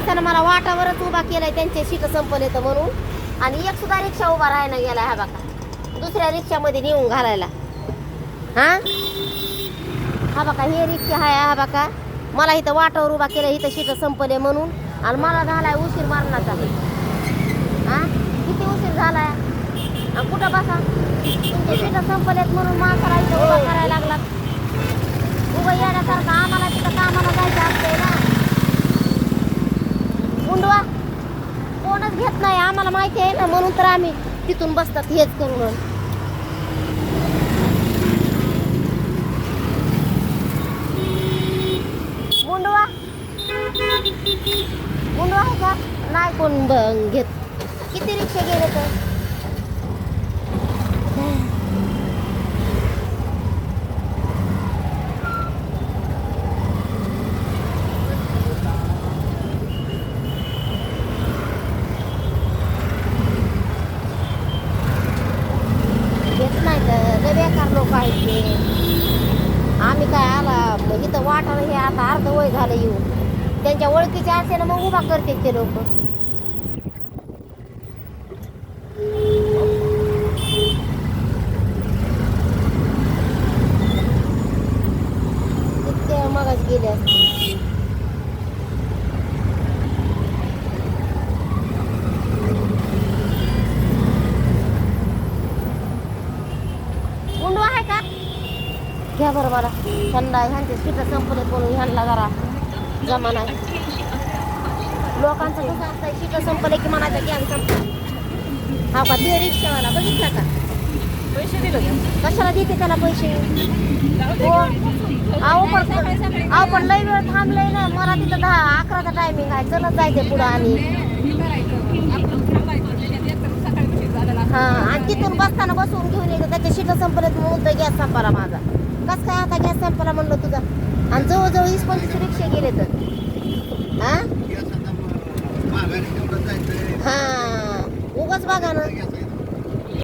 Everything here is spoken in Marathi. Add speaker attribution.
Speaker 1: माणसानं मला वाटावरच उभा केलाय त्यांचे शीट संपले तर म्हणून. आणि एक सुद्धा रिक्षा उभा राहायला गेला हा बघा दुसऱ्या रिक्षामध्ये नेऊन घालायला. हा बघा हे रिक्षा आहे. हा बघा मला इथं वाटावर उभा केलं इथं शीट संपले म्हणून. आणि मला झालाय उशीर मारण्याचा. किती उशीर झालाय. कुठं बसा तुमचे शीट संपलेत म्हणून माणसाला इथं उभा करायला लागला. उभं येण्यासारखं आम्हाला तिथं कामाला जायचं असतंय ना. मुंडवा कोणच घेत नाही आम्हाला माहिती आहे ना म्हणून तर आम्ही तिथून बसतात हेच करून. मुंडवा मुंडवा आहे का नाही कोण घेत. किती रिक्षा गेले तर बेकार लोक आहेत ते. आम्ही काय आला इथं वाटायला हे आता अर्ध वय झालं येऊन त्यांच्या ओळखीचे असेल मग उभा करते ते लोक. इतके मगच गेले असते. आहे का घ्या बरं मला ह्यांना ह्यांचे सीट संपले म्हणून ह्यांना जरा जमा नाही. लोकांचं कसं असतं सीट संपले की म्हणायचं घ्या संपलं. हा का ते रिक्षावाला बघितला का पैसे दिले कशाला देते त्याला पैसे. हो अहो पण लई वेळ थांबलंय ना मला तिथं 10-11चा टायमिंग आहे चलत जायचे पुढं. आणि हा आणि तिथून बसताना बसवून घेऊन येतो त्याच्या शीट संपले म्हणून तर गॅस संपला माझा. कस काय आता गॅस संपला म्हणलं तुझा. आणि जवळजवळ 20-25 रिक्षा गेले तर हा उगाच बघा ना.